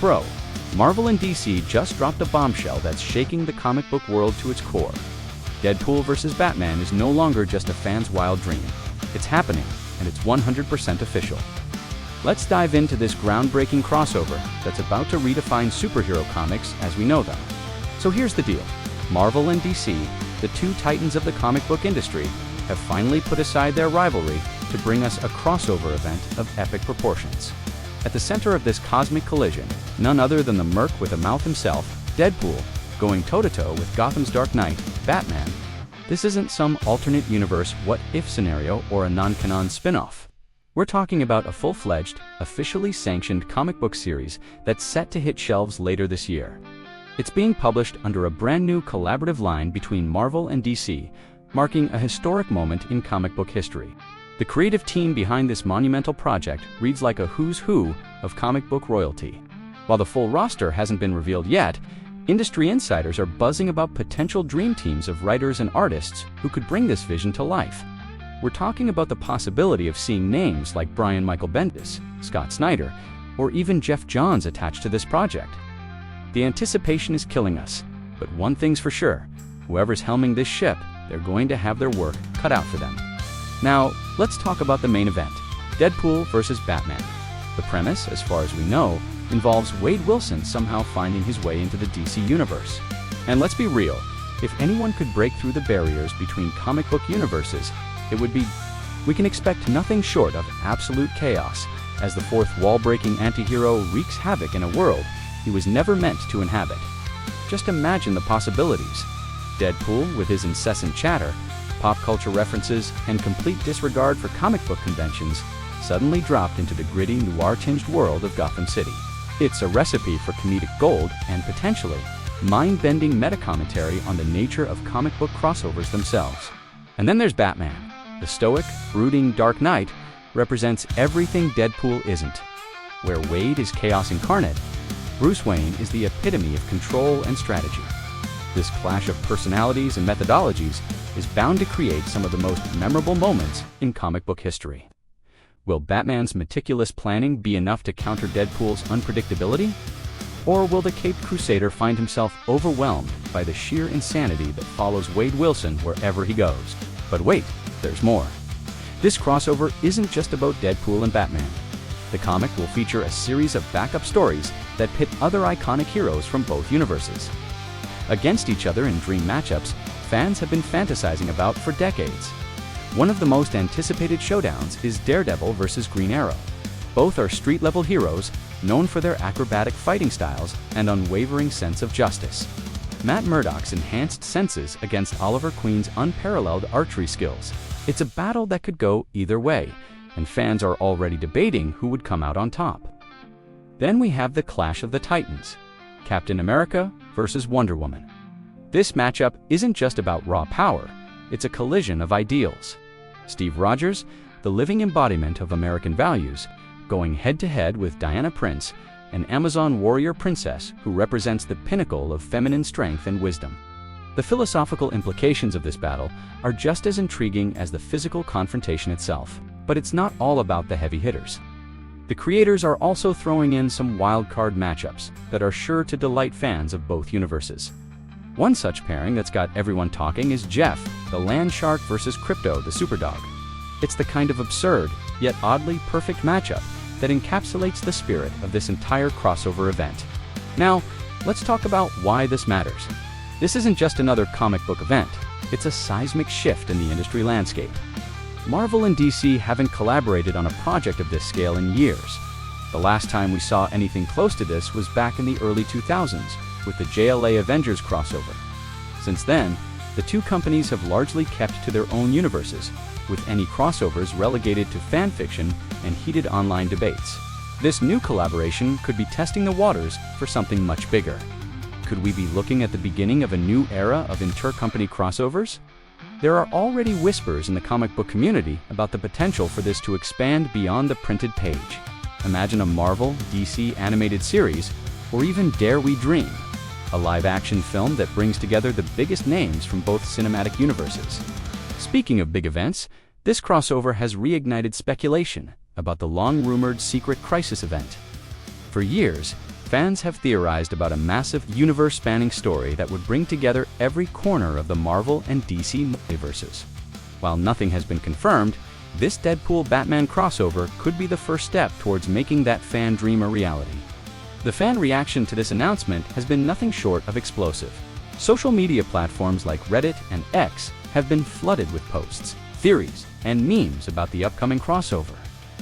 Bro, Marvel and DC just dropped a bombshell that's shaking the comic book world to its core. Deadpool vs. Batman is no longer just a fan's wild dream. It's happening, and it's 100% official. Let's dive into this groundbreaking crossover that's about to redefine superhero comics as we know them. So here's the deal. Marvel and DC, the two titans of the comic book industry, have finally put aside their rivalry to bring us a crossover event of epic proportions. At the center of this cosmic collision, none other than the Merc with a mouth himself, Deadpool, going toe-to-toe with Gotham's Dark Knight, Batman. This isn't some alternate universe what-if scenario or a non-canon spin-off. We're talking about a full-fledged, officially sanctioned comic book series that's set to hit shelves later this year. It's being published under a brand new collaborative line between Marvel and DC, marking a historic moment in comic book history. The creative team behind this monumental project reads like a who's who of comic book royalty. While the full roster hasn't been revealed yet, industry insiders are buzzing about potential dream teams of writers and artists who could bring this vision to life. We're talking about the possibility of seeing names like Brian Michael Bendis, Scott Snyder, or even Jeff Johns attached to this project. The anticipation is killing us, but one thing's for sure, whoever's helming this ship, they're going to have their work cut out for them. Now, let's talk about the main event, Deadpool vs. Batman. The premise, as far as we know, involves Wade Wilson somehow finding his way into the DC universe. And let's be real, if anyone could break through the barriers between comic book universes, it would be. We can expect nothing short of absolute chaos, as the fourth wall-breaking anti-hero wreaks havoc in a world he was never meant to inhabit. Just imagine the possibilities. Deadpool, with his incessant chatter, pop culture references, and complete disregard for comic book conventions, suddenly dropped into the gritty, noir-tinged world of Gotham City. It's a recipe for comedic gold and, potentially, mind-bending meta-commentary on the nature of comic book crossovers themselves. And then there's Batman. The stoic, brooding Dark Knight represents everything Deadpool isn't. Where Wade is chaos incarnate, Bruce Wayne is the epitome of control and strategy. This clash of personalities and methodologies is bound to create some of the most memorable moments in comic book history. Will Batman's meticulous planning be enough to counter Deadpool's unpredictability? Or will the Caped Crusader find himself overwhelmed by the sheer insanity that follows Wade Wilson wherever he goes? But wait, there's more. This crossover isn't just about Deadpool and Batman. The comic will feature a series of backup stories that pit other iconic heroes from both universes against each other in dream matchups fans have been fantasizing about for decades. One of the most anticipated showdowns is Daredevil vs. Green Arrow. Both are street-level heroes known for their acrobatic fighting styles and unwavering sense of justice. Matt Murdock's enhanced senses against Oliver Queen's unparalleled archery skills. It's a battle that could go either way, and fans are already debating who would come out on top. Then we have the Clash of the Titans, Captain America vs. Wonder Woman. This matchup isn't just about raw power, it's a collision of ideals. Steve Rogers, the living embodiment of American values, going head-to-head with Diana Prince, an Amazon warrior princess who represents the pinnacle of feminine strength and wisdom. The philosophical implications of this battle are just as intriguing as the physical confrontation itself, but it's not all about the heavy hitters. The creators are also throwing in some wild-card matchups that are sure to delight fans of both universes. One such pairing that's got everyone talking is Jeff, the land shark vs. Crypto, the superdog. It's the kind of absurd, yet oddly perfect matchup that encapsulates the spirit of this entire crossover event. Now, let's talk about why this matters. This isn't just another comic book event, it's a seismic shift in the industry landscape. Marvel and DC haven't collaborated on a project of this scale in years. The last time we saw anything close to this was back in the early 2000s, with the JLA Avengers crossover. Since then, the two companies have largely kept to their own universes, with any crossovers relegated to fan fiction and heated online debates. This new collaboration could be testing the waters for something much bigger. Could we be looking at the beginning of a new era of inter-company crossovers? There are already whispers in the comic book community about the potential for this to expand beyond the printed page. Imagine a Marvel, DC animated series, or even Dare We Dream, a live-action film that brings together the biggest names from both cinematic universes. Speaking of big events, this crossover has reignited speculation about the long-rumored Secret Crisis event. For years, Fans have theorized about a massive universe-spanning story that would bring together every corner of the Marvel and DC multiverses. While nothing has been confirmed, this Deadpool-Batman crossover could be the first step towards making that fan dream a reality. The fan reaction to this announcement has been nothing short of explosive. Social media platforms like Reddit and X have been flooded with posts, theories, and memes about the upcoming crossover.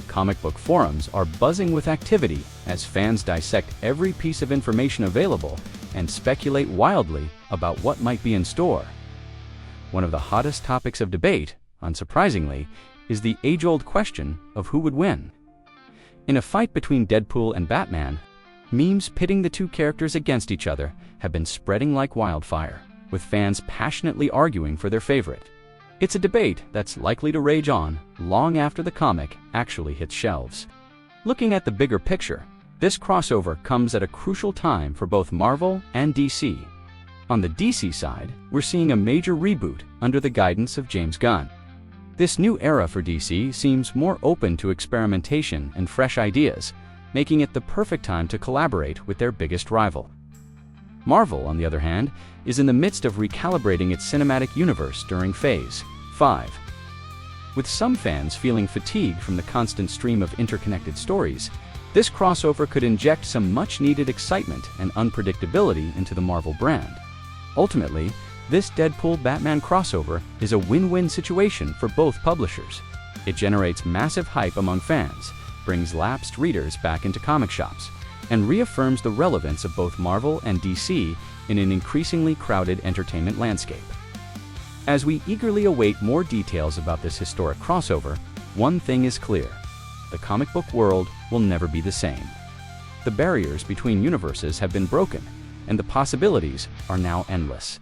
Comic book forums are buzzing with activity as fans dissect every piece of information available and speculate wildly about what might be in store. One of the hottest topics of debate, unsurprisingly, is the age-old question of who would win. In a fight between Deadpool and Batman, memes pitting the two characters against each other have been spreading like wildfire, with fans passionately arguing for their favorite. It's a debate that's likely to rage on long after the comic actually hits shelves. Looking at the bigger picture, this crossover comes at a crucial time for both Marvel and DC. On the DC side, we're seeing a major reboot under the guidance of James Gunn. This new era for DC seems more open to experimentation and fresh ideas, making it the perfect time to collaborate with their biggest rival. Marvel, on the other hand, is in the midst of recalibrating its cinematic universe during Phase 5. With some fans feeling fatigued from the constant stream of interconnected stories, this crossover could inject some much-needed excitement and unpredictability into the Marvel brand. Ultimately, this Deadpool-Batman crossover is a win-win situation for both publishers. It generates massive hype among fans, brings lapsed readers back into comic shops, and reaffirms the relevance of both Marvel and DC in an increasingly crowded entertainment landscape. As we eagerly await more details about this historic crossover, one thing is clear: the comic book world will never be the same. The barriers between universes have been broken, and the possibilities are now endless.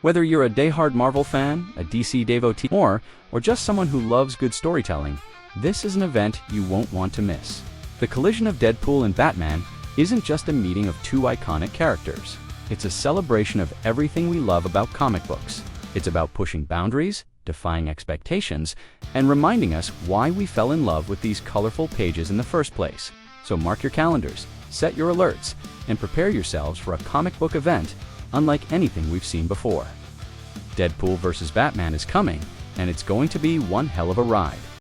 Whether you're a diehard Marvel fan, a DC devotee, or just someone who loves good storytelling, this is an event you won't want to miss. The collision of Deadpool and Batman isn't just a meeting of two iconic characters. It's a celebration of everything we love about comic books. It's about pushing boundaries, defying expectations, and reminding us why we fell in love with these colorful pages in the first place. So mark your calendars, set your alerts, and prepare yourselves for a comic book event unlike anything we've seen before. Deadpool vs. Batman is coming, and it's going to be one hell of a ride.